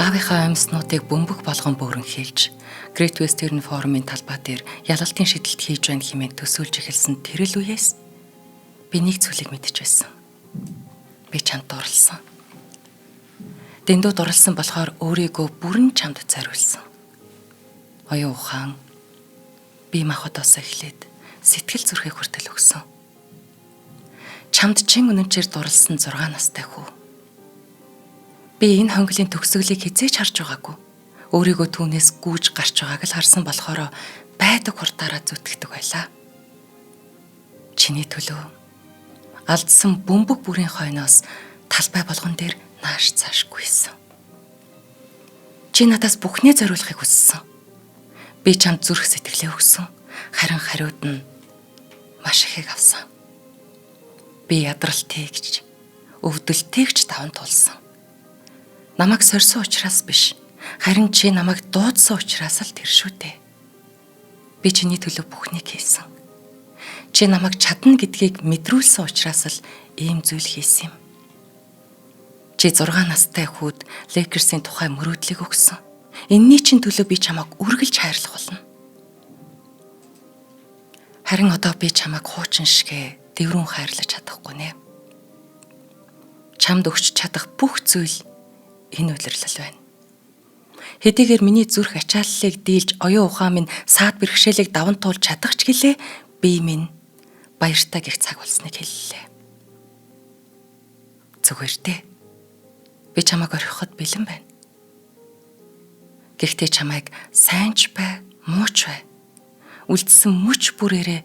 Аавынхаа амьснуудыг бөмбөг болгон бөөрөнхийлж, Great Western Forum-ын талбай дээр ялалтын шидэлт хийж байна хэмээн төсөөлж эхэлсэн тэр л үеэс би нэг зүйлийг мэдчихвэсэн. Би чамд дурлсан. Дэндүү дурлсан болохоор өөрийгөө бүрэн чамд зориулсан. Оюун ухаан би махбодоос эхлээд сэтгэл зүрхийг хүртэл өгсөн. Чамд чин үнэнчээр дурлсан 6 настай хүү. Би энэ хонглын төгсгөлийг хизээж харж байгаагүй. Өөрийгөө түүнээс гүйж гарч байгааг л харсан болохоор байдаг хурдаараа зүтгэдэг байлаа. Чиний төлөө алдсан бөмбөг бүрийн хойноос талбай болгон дээр нааш цааш гүйсэн. Чи надаас бүхнээ зориулахыг хүссэн. Би чамд зүрх сэтгэлээ өгсөн. Харин хариуд нь маш ихийг авсан. Би ядралтыг өвдөлтийг даван туулсан. Намайг сорьсон учраас биш. Харин чи намайг дуудсан учраас л тэр шүү дээ. Би чиний төлөө бүхнийг хийсэн. Чи намайг чадна гэдгийг мэдрүүлсэн учраас л ийм зүйл хийсэн юм. Чи 6 настай хүүд Lakers-ийн тухай мөрөөдлийг өгсөн. Энэний чин төлөө би чамайг үргэлж хайрлах болно. Харин одоо би чамайг хуучин шигэ дэврүүн хайрлаж чадахгүй нэ. Чамд өгч чадах бүх зүйл энэ улирлал байна. Хэдийгээр миний зүрх ачааллыг дийлж оюун ухаан минь саад бэрхшээлийг даван туулж чадах ч гэлээ би минь баяртай гих цаг болсныг хэллээ. Зүгээр дээ. Би чамайг орхиход бэлэн байна. Гэхдээ чамайг сайн ч бай, муу ч бай. Үлдсэн мөч бүрээрээ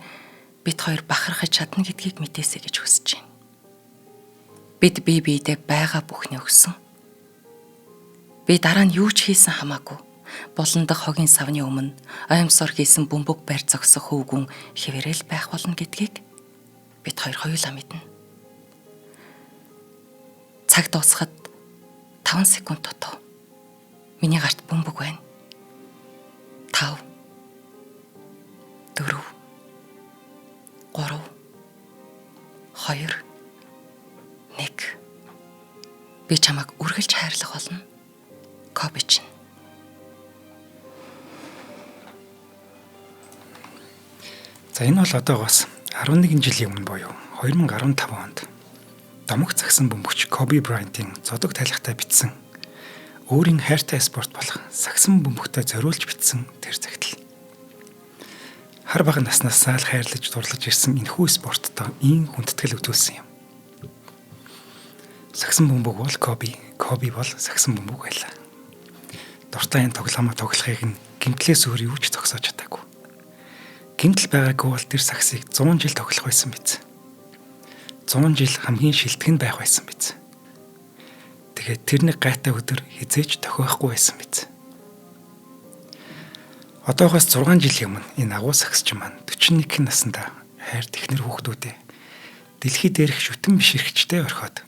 бид хоёр бахархаж чадна гэдгийг мэдээсэй гэж хүсэж байна. Бид бие биедээ байгаа бүхнээ өгсөн. Би дараа нь юу ч хийсэн хамаагүй. Болондох хогийн савны өмнө оймсоор хийсэн бөмбөг барь зогсох хөвгүн хэвээрэл байх болно гэдгийг бид хоёр хоёулаа мэднэ. Цаг дуусахад 5 секунд дутуу. Миний гарт бөмбөг байна. 5 4 3 2 1 Би чамайг үргэлж хайрлах болно. Коби чинь. За энэ бол одоогоос 11 жилийн өмнө буюу 2015 онд домог цагсан бөмбөгч Коби Брайантын зодог талхтай бичсэн өөрийн хайртай спорт болох сагсан бөмбөгтөө зориулж бичсэн тэр загтал. Хар бага наснасаа л хайрлаж дурлаж ирсэн энэхүү спорттоо ийм хүндэтгэл өгүүлсэн юм. Сагсан бөмбөг бол Коби бол сагсан бөмбөг байлаа. Дуртай энэ тоглоомоо тоглохыг нь гимтлээс өөр юу ч зогсоож чадаагүй. Гимтэл байгаагүй бол тэр сагсыг 100 жил тоглох байсан биз. 100 жил хамгийн шилтгэн байх байсан биз. Тэгээд тэр нэг гайтай өдөр хизээж тохиохгүй байсан биз. Одоогоос 6 жилийн өмнө энэ агуу сагсч маань 41 наснда хайр технэр хүүхдүүдээ дэлхий дээрх шүтэн биширхчтэй орхиод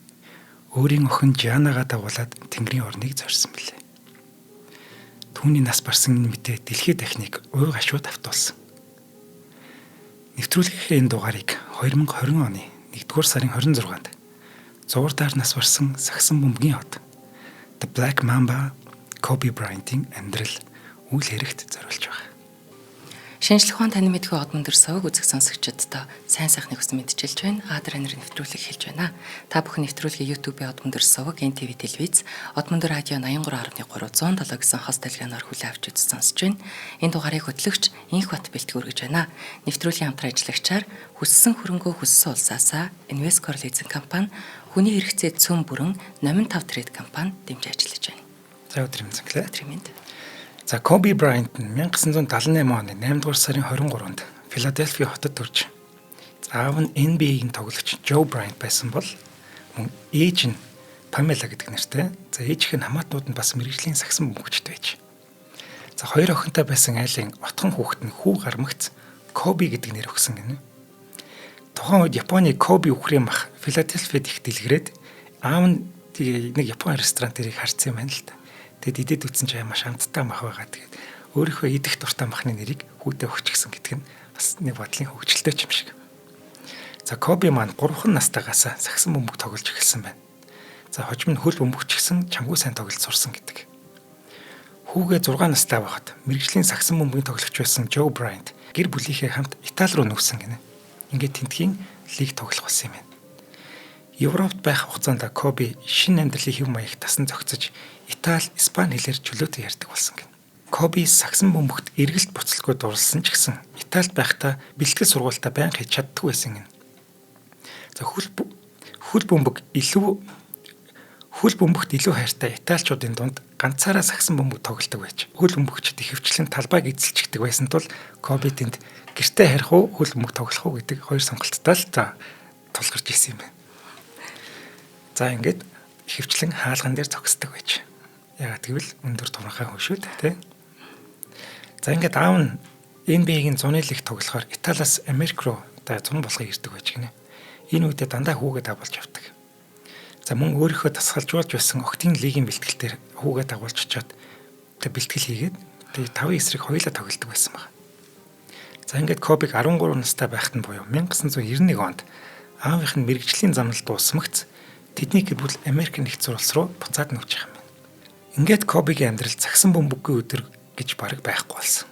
өөрийн охин Жанагаа дагуулад Тэнгэрийн орныг зорьсон билээ. Түүний нас барсан мэдээ дэлхийд дахныг уй гашууд автуулсан. Нэвтрүүлгийнхээ энэ дугаарыг 2020 оны 1-р сарын 26-нд зуурдаар нас барсан сагсан бөмбөгийн хот The Black Mamba Kobe Bryant-ийн амьдрал үйл хэрэгт зориулж байгаа. Шинжлэх ухаан таны мэдхүй од мөндөр сувг үзэх сонсогчдод сайн сайхныг хүсэн мэдчилж байна. Адр анир нэвтрүүлэг хэлж байна. Та бүхэн нэвтрүүлгийн YouTube-ийн од мөндөр сувг, NTV телевиз, од мөндөр радио 83.3 107 гэсэн хос дэлгэнээр хүлээн авч үзэж сонсож байна. Энэ дугаарыг хөтлөгч Инх Бат бэлтгэл үргэж байна. Нэвтрүүлгийн хамтран ажиллагчаар хүссэн хөрөнгөө хүссэн улсаасаа Invescor лизинг компани, хүний хэрэгцээ цөм бүрэн Номин 5 Трейд компани дэмжиж ажиллаж байна. За өдрийн мэндэ. Өдрийн мэндэ. За Коби Брайант нь 1978 оны 8-р сарын 23-нд Филадельфи хотод төрж аав нь NBA-ийн тоглогч Joe Bryant байсан бол мөн ээж нь Памела гэдэг нэртэй. За ээжийнх нь хамаатнууд нь бас мэргэжлийн сагсан бөмбөгчд байж. За хоёр охинтой байсан айлын отхон хүүхэд нь хүү гармагц Коби гэдэг нэр өгсөн гэнэ. Тухайн үед Японы Коби үхрийн мах Филадельфид их дэлгэрээд аав нь нэг Япон ресторан дээрийг харцсан юм байна л да. Тэгэд идээд үтсэн ч маш амттай мах байгаа. Тэгээд өөрийнхөө идэх дуртай махны нэрийг хүүдээ өгчихсөн гэдэг нь бас нэг бодлын хөгжилтэй юм шиг. За Коби маань 3 настайгаас сагсан бөмбөг тоглож эхэлсэн байна. За хожим нь хөл бөмбөгч гисэн чамгүй сайн тоглож сурсан гэдэг. Хүүгээ 6 настай байхад мэрэгжлийн сагсан бөмбөгийн тоглогч байсан Joe Bryant гэр бүлийнхээ хамт Итали руу нүүсэн гинэ. Ингээд тентхийн лиг тоглох болсон юм байна. Европт байх хугацаанд Коби шинэ амьдралын хэв маяг тасан зохицож Итали, Испани хэлээр чөлөөтэй ярьдаг болсон гэнэ. Коби сагсан бөмбөгт эргэлт буцалгүй дурлсан ч гэсэн Италид байхдаа бэлтгэл сургуультаа байнга хийж чаддгүй байсан гэнэ. За хөл бөмбөгт илүү хайртай италичуудын дунд ганцаараа сагсан бөмбөг тоглодог байж. Хөл бөмбөгчд ихэвчлэн талбайг эзэлчихдэг байсан тул Коби тэнд гэртээ харих уу, хөл бөмбөг тоглох уу гэдэг хоёр сонголттой л тулгарч ирсэн юм байна. За ингээд ихэвчлэн хаалган дээр зогсдог байж. Ягаад гэвэл өндөр туранхай хүн шүү дээ, тэ. За ингээд аав нь NBA-гийн зуны лиг тоглохоор Италиас Америк руу зун болохыг ирдэг байж гинэ. Энэ үедээ дандаа хүүгээ дагуулж явдаг. За мөн өөрийнхөө тасгалжуулж байсан октын лигийн бэлтгэлээр хүүгээ дагуулж очиод бэлтгэл хийгээд тэгээ 5 эсрэг хоёулаа тоглодог байсан баг. За ингээд Кобиг 13 настай байхад нь буюу 1991 онд аавынх нь мэрэгжлийн замнал дуусмагц тэдний гэр бүл Америк нэгдсэн улс руу буцаад нүүж байгаа юм. Ингээд Кобигийн амьдрал цагсан бөмбөггүй өдөр гэж бараг байхгүй болсон.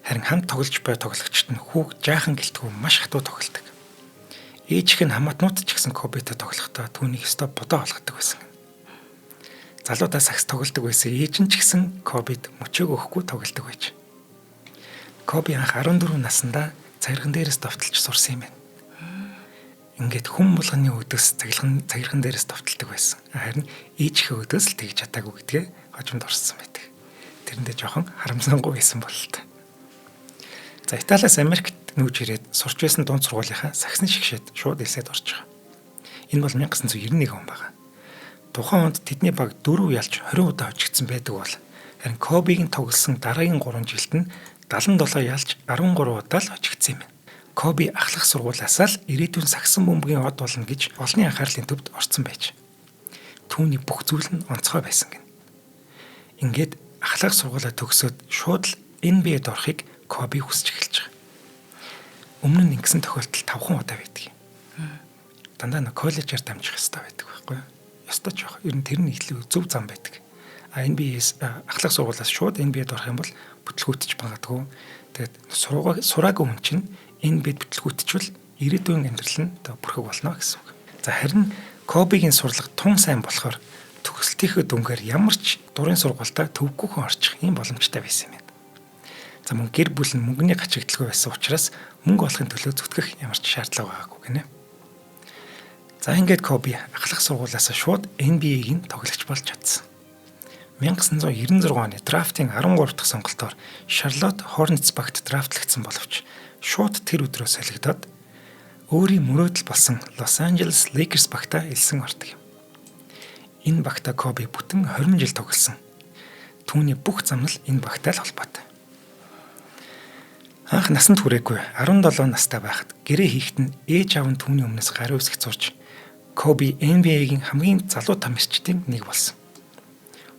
Харин хамт тоглож буй тоглогчид нь хүүг жаахан гэлтгүй маш хатуу тоглодог. Ээжийнх нь хамаатнууд ч гэсэн Кобитэй тоглохдоо түүнийг өстой бодоо болгодог байсан. Залуудаа сакс тоглодог байсан ээж нь ч гэсэн Кобид мөчөөг өгөхгүй тоглодог байж. Коби анх 14 наснда цагирган дээрээс довтолж сурсан юм байна. Ингээд хүн булганы өдөөс цагирган дээрээс довтолдог байсан. Харин ээжийнхээ өдөөс л тэгж чадаагүй гэдгээ хожимд орсон байдаг. Тэрэндээ жоохон харамсангүй байсан бол л та. За Италиас Америкт нүүж ирээд сурч байсан дунд сургуулийнхаа саксны шигшээд шууд элсэд орж байгаа. Энэ бол 1991 он байна. Тухайн онд тэдний баг 4 ялж 20 удаа хожигдсан байдаг бол харин Кобигийн тоглосон дараагийн 3 жилд нь 77 ялж 13 удаа л хожигдсан юм байна. Коби ахлах сургуулиасаа л ирээдүйн сагсан бөмбөгийн од болно гэж олонний анхаарлын төвд орсон байж. Түүний бүх зүйл нь онцгой байсан гэнэ. Ингээд ахлах сургуулаа төгсөөд шууд л NBA-д орохыг Коби хүсэж эхэлж байгаа. Өмнө нь ингэсэн тохиолдол 5 удаа байдаг юм. Дандаа нэг коллежээр дамжих хэрэгтэй байдаг байхгүй юу? Ёстой ч байх. Ер нь тэр нь илүү зөв зам байдаг. NBA-с ахлах сургуулиас шууд NBA-д орох юм бол бүтлгүүтж магадгүй. Тэгээд сураагүй хүн чинь NBA-д бүтлгүүтчвэл ирээдүйн амьдрал нь бүрхэг болно гэсэн үг. За харин Кобигийн сурлага тун сайн болохоор төгсөлтийнхөө дүнгээр ямар ч дурын сургуультаа төвөггүйхэн орчих ийм боломжтой байсан юм байна. За мөн гэр бүл нь мөнгөний гачигдaltaгүй байсан учраас мөнгө олохын төлөө зүтгэх ямар ч шаардлага байгаагүй гинэ. За ингээд Коби ахлах сургуулиасаа шууд NBA-гийн тоглогч болж чадсан. 1996 оны драфтын 13 дахь сонголтоор Charlotte Hornets багт драфтлагдсан боловч шууд тэр өдрөө солигдоод өөрийн мөрөөдөл болсон Los Angeles Lakers багтаа элсэн ордог юм. Энэ багтаа Коби бүтэн 20 жил тоглосон. Түүний бүх зам нь энэ багтай л холбоотой. Анх насанд хүрээгүй 17 настай байхад гэрээ хийхэд нь ээж аав нь түүний өмнөөс гарын үсгэж зурж Коби NBA-гийн хамгийн залуу тамирчдын нэг болсон.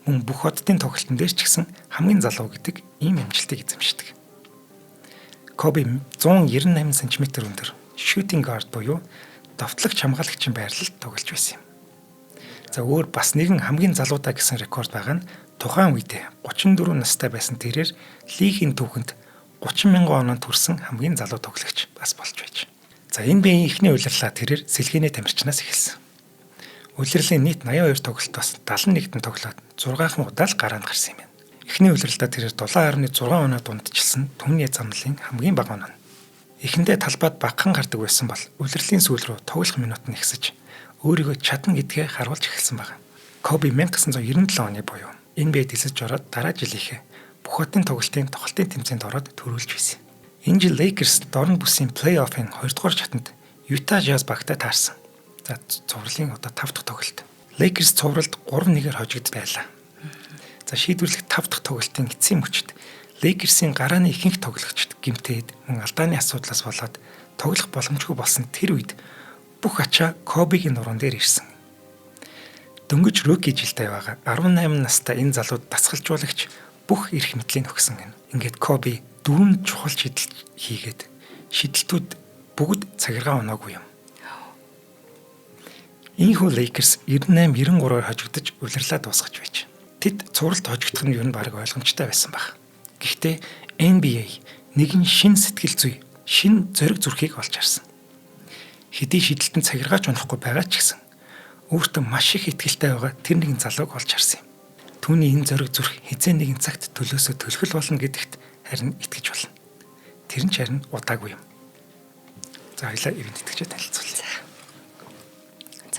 Мөн бүх оддын тоглолтын дээр ч гэсэн хамгийн залуу гэдэг ийм амжилтыг эзэмшдэг. Коби 198 см өндөр shooting guard буюу довтлогч хамгаалагчийн байрлалд тоглож байсан юм. За өөр бас нэгэн хамгийн залуудаа гэсэн рекорд байгаа нь тухайн үедээ 34 настай байсан тэрээр лигийн түүхэнд 30,000 оноонд хүрсэн хамгийн залуу тоглогч бас болж байж. За NBA ихний улирлаа тэрээр сэлгээний тамирчнаас эхэлсэн. Улирлын нийт 82 тоглолтоос 71-д нь тоглоод 6 удаа л гараанд гарсан юм байна. Эхний улирлаа тэрээр 7.6 оноо дундчилсан түүний замналын хамгийн бага оноо. Эхэндээ талбайд багахан гардаг байсан бол улирлын сүүл рүү тоглох минут нь ихсэж өөрийгөө чадна гэдгээ харуулж эхэлсэн байна. Коби 1997 оны буюу NBA-д элсэж ороод дараа жилийнхээ бүх хотын тоглолтын тэмцээнд ороод төрүүлж байсан. Энэ жил Lakers дорн бүсийн плей-оффын 2 дугаар шатанд Utah Jazz багтай таарсан. За цувралын 5 дахь тоглолт. Lakers цувралд 3-1-ээр хожигдож байлаа. За шийдвэрлэх 5 дахь тоглолтын эцсийн мөчид Lakers-ийн гарааны ихэнх тоглогчид гэмтээд мөн алдааны асуудлаас болоод тоглох боломжгүй болсон тэр үед бүх ачаа Кобигийн нуруунд дээр ирсэн. Дөнгөж рookie жилдээ байгаа 18 настай энэ залууд дасгалжуулагч бүх эрх мэдлийг өгсөн гэнэ. Ингээд Коби 4 чухал шийдэл хийгээд шийдэлтүүд бүгд цагиргаа оноогүй юм. Ийхүү Lakers 98-93-аар хожигдож улирлаа дуусгаж байж. Тэд цувралд хожигдох нь юу нь баг ойлгомжтой байсан баг. Гэхдээ NBA нэгэн шин сэтгэл зүй, шин зориг зүрхийг олж харсан. Хэдий шидэлтэн цагиргаач унахгүй байгаа ч гэсэн өөртөө маш их ихтгэлтэй байгаа тэр нэгэн залууг олж харсан юм. Түүний энэ зориг зүрх хизээ нэгэн цагт төлөөсөө төлхөл болно гэдэгт харин итгэж болно. Тэр нь ч харин удаагүй юм. За хоёлаа ивент итгэжээ танилцуулъя.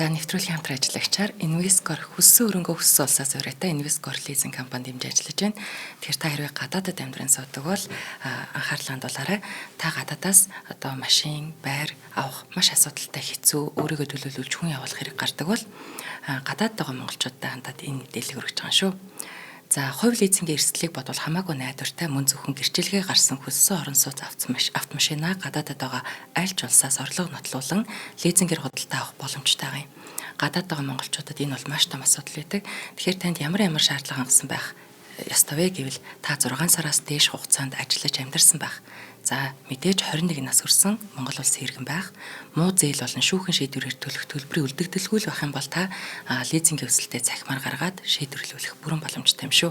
За нэвтрүүлгийн хамтран ажиллагчаар Invescore хүссэн өрөнгөө хүссэн улсаас ураатай Invescore лизинг компанид дэмжиж ажиллаж байна. Тэгэхээр та хэрвээ гадаадад амьдран суудаг бол анхаарлаа хандуулаарай. Та гадаадаас одоо машин, байр авах маш асуудалтай хэцүү, өөрийгөө төлөөлүүлж хүн явуулах хэрэг гардаг бол гадаадд байгаа монголчуудад хандаад энэ мэдээллийг өргөж байгаа шүү. За хувь лизингийн эрсдлийг бодвол хамаагүй найдвартай мөн зөвхөн гэрчлэгээ гарсан хүссэн орон сууц автомашинаа гадаадад байгаа аль ч улсаас орлого нотлуулан лизингээр худалдаа авах боломжтой юм. Гадаадд байгаа монголчуудад энэ бол маш том асуудал байдаг. Тэгэхээр танд ямар шаардлага хангасан байх ёстой вэ гэвэл та 6 сараас дээш хугацаанд ажиллаж амьдарсан байх. За мэдээж 21 нас хүрсэн Монгол улсын иргэн байх, муу зээл болон шүүхэн шийдвэрээр төлөх төлбөрийн үлдэгдэлгүй л байх юм бол та лизингийн өсөлтөд захимаар гаргаад шийдвэрлүүлэх бүрэн боломжтой юм шүү.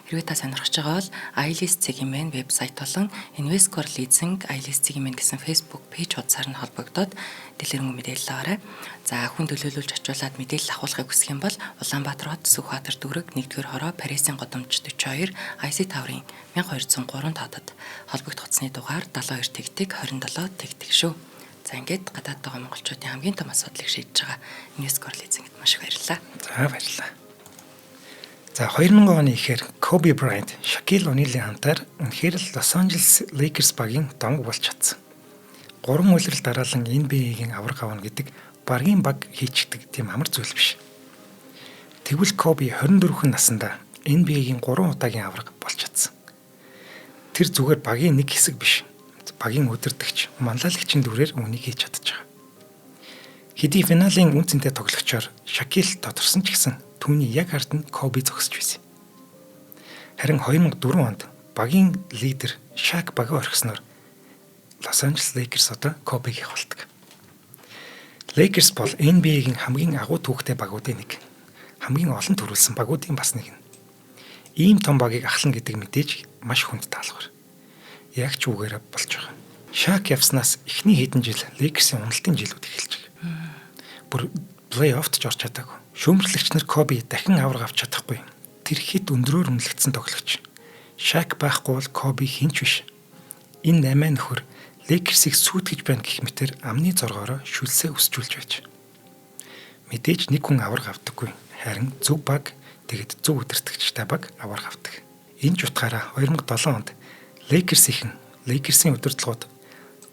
Хэрвээ та сонирхож байгаа бол iLease Цэгимэн вебсайт болон Invescore Leasing iLease Цэгимэн гэсэн Facebook пэйж хуудасаар нь холбогдоод дэлгэрэнгүй мэдээлэл аваарай. За хүн төлөөлүүлж очиулаад мэдээлэл авахыг хүсэх юм бол Улаанбаатар хот, Сүхбаатар дүүрэг, 1-р хороо, Парисын годомж 42, IC Таврын 1203 таадад холбогдох утасны дугаар 72 тэгтэг 27 тэгтэг шүү. За ингээд гадаад байгаа монголчуудын хамгийн том асуудлыг шийдэж байгаа Invescore Leasing-д маш их баярлалаа. За баярлалаа. За 2000 оны ихээр Kobe Bryant, Shaquille O'Neal-ийн хамтаар үнэхээр л Los Angeles Lakers багийн донг болж чадсан. 3 үлрэл дараалан NBA-гийн авраг авна гэдэг багийн баг хийчихдэг тийм амар зүйл биш. Тэгвэл Kobe 24 наснда NBA-гийн 3 удаагийн авраг болж чадсан. Тэр зүгээр багийн нэг хэсэг биш. Багийн удирдагч, манлайлагчийн дүрээр үүнийг хийж чадчих. Хэдий финалийн үнцэнтэй тоглогчоор Shaquille тодорсон ч гэсэн түүний яг ард нь Kobe зогсож байсан. Харин 2004 онд багийн лидер Shaq багаа орхисноор Los Angeles Lakers одоо Kobe-г холдог. Lakers бол NBA-гийн хамгийн агуу түүхтэй багуудын нэг. Хамгийн олон төрүүлсэн багуудын бас нэг. Ийм том багийг ахлан гэдэг мэдээж маш хүнд таалгаар. Яг ч үгээрээ болж байгаа. Shaq явснаас эхний хэдэн жил Lakers-ийн уналтын жилүүд эхэлж байгаа. Бүр плей-оффт ч орч чадаагүй. Шүүмжлэгч нар Kobe дахин авраг авч чадахгүй. Тэр хэд өндрөөр үнэлэгдсэн тоглогч. Shaq байхгүй бол Kobe хинч биш. Энэ 8 нөхөр Lakers-ийг сүйтгэж байна гэх мэтэр амны зоргоороо шүлсээ өсжүүлж байж. Мэдээж нэг хүн авраг авдаггүй. Харин зөв баг тэгэд зөв удирдагчтай баг авраг авдаг. Энэ ч утгаараа 2007 онд Lakers-ийн удирдлагууд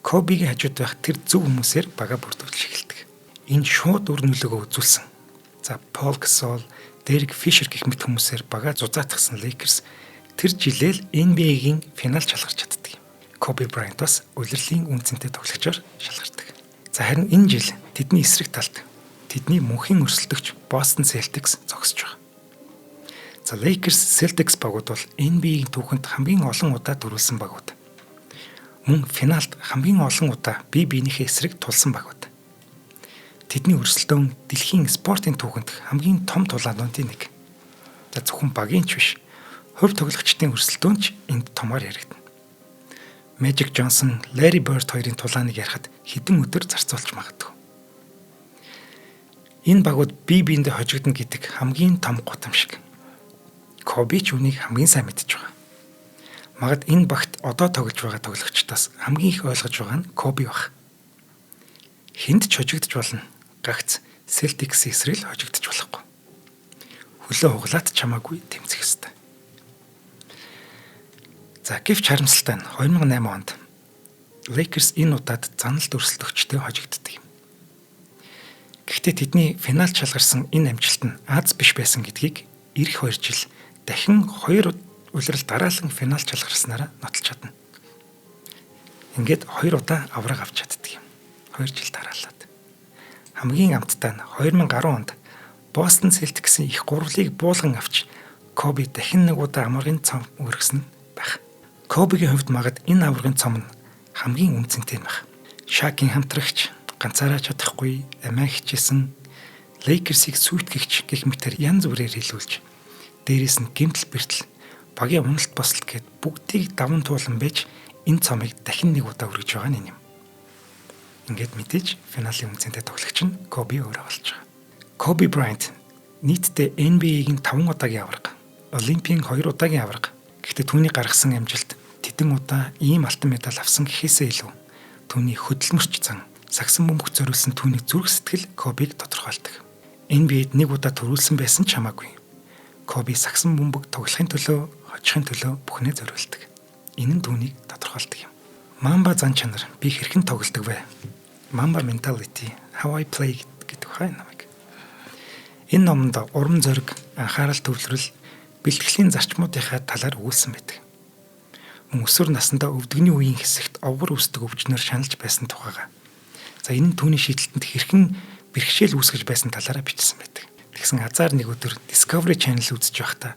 Kobe-гийн хажууд байх тэр зөв хүмүүсээр бага бүрдүүлж эхэлдэг. Энэ шууд үр нөлөөгөө үзүүлсэн. За Paul Gasol, Derek Fisher гэх мэт хүмүүсээр бага зузаатгсан Lakers тэр жилээр NBA-гийн финал шалгарч чаддаг. Kobe Bryant бас улирлын үнцэнтэй тоглогчоор шалгардаг. За харин энэ жил тэдний эсрэг талд тэдний мөнхийн өрсөлдөгч Boston Celtics зогсож байгаа. За Lakers Celtics багууд бол NBA-ийн түүхэнд хамгийн олон удаа төрүүлсэн багууд. Мөн финалд хамгийн олон удаа бие биенийхээ эсрэг тулсан багууд. Тэдний өрсөлдөөн дэлхийн спортын түүхэнд хамгийн том тулаануудын нэг. За зөвхөн багийн ч биш, хувь тоглогчдын өрсөлдөөн ч энд томоор яригдана. Magic Johnson, Larry Bird хоёрын тулааныг ярихад хэдэн өдөр зарцуулж магадгүй. Энэ багууд бие биендээ хожигдно гэдэг хамгийн том гутамшиг. Kobe ч үнийг хамгийн сайн мэдж байгаа. Магад энэ багт одоо тоглож байгаа тоглогчдоос хамгийн их ойлгож байгаа нь Kobe баг. Хэнд ч хожигдож болно. Гагц Celtics эсрэг хожигдож болохгүй. Хөлөө хуглаад чамаагүй тэмцэх ёстой. За гэвч харамсалтай нь 2008 онд Lakers энэ удаад заналт өрсөлдөгчтэй хожигддог юм. Гэхдээ тэдний финалд шалгарсан энэ амжилт нь аз биш байсан гэдгийг эх 2 жил дахин 2 улирал дараалан финалд шалгарснараа нотолж чадна. Ингээд 2 удаа авраг авч чаддаг юм. 2 жил дараалаад. Хамгийн амттай нь 2010 онд Boston Celtics-ийн их гурвлыг буулган авч Kobe дахин нэг удаа амрагын цом өргөсөн байх. Kobe-гийн хувьд магад энэ аврагын цом нь хамгийн үнцэнтэй байх. Shaq-ийн хамтрагч, ганцаараа чадахгүй, амиа хичээсэн Lakers-ийг сүйтгэгч гэх мэтэр янз бүрээр хэлүүлж дээрээс нь гэмтэл бэртэл багийн уналт босолт гээд бүгдийг даван туулан байж энэ цомыг дахин нэг удаа өргөж байгаа нь юм. Ингээд мэдээж финалийн үнцэнтэй тоглогч нь Коби өөрөө болж байгаа. Коби Брайант нийтдээ NBA-ийн 5 удаагийн аварга, Олимпийн 2 удаагийн аварга. Гэхдээ түүний гаргасан амжилт тэдэн удаа ийм алтан медаль авсан гэхээсээ илүү түүний хөдөлмөрч зан, сагсан бөмбөг зориулсан түүний зүрх сэтгэл Кобиг тодорхойлдог. NBA-д нэг удаа төрүүлсэн байсан ч хамаагүй. Коби сагсан бөмбөг тоглохын төлөө, хожихын төлөө бүхнээ зориулдаг. Энэ нь түүнийг тодорхойлдог юм. Мамба зан чанар би хэрхэн тоглодог вэ? Mamba mentality, how I play гэдэг хай намайг. Энэ номонд урам зориг, анхаарал төвлөрөл, бэлтгэлийн зарчмуудынхаа талаар өгүүлсэн байдаг. Мөн өсвөр насндаа өвдөгний үеийн хэсэгт овгор үүсдэг өвчнөр шаналж байсан тухайга. За энэ нь түүний шийдэлтэнд хэрхэн бэрхшээл үүсгэж байсан талаараа бичсэн байдаг. Тэгсэн азар нэг өдөр Discovery Channel үзэж байхдаа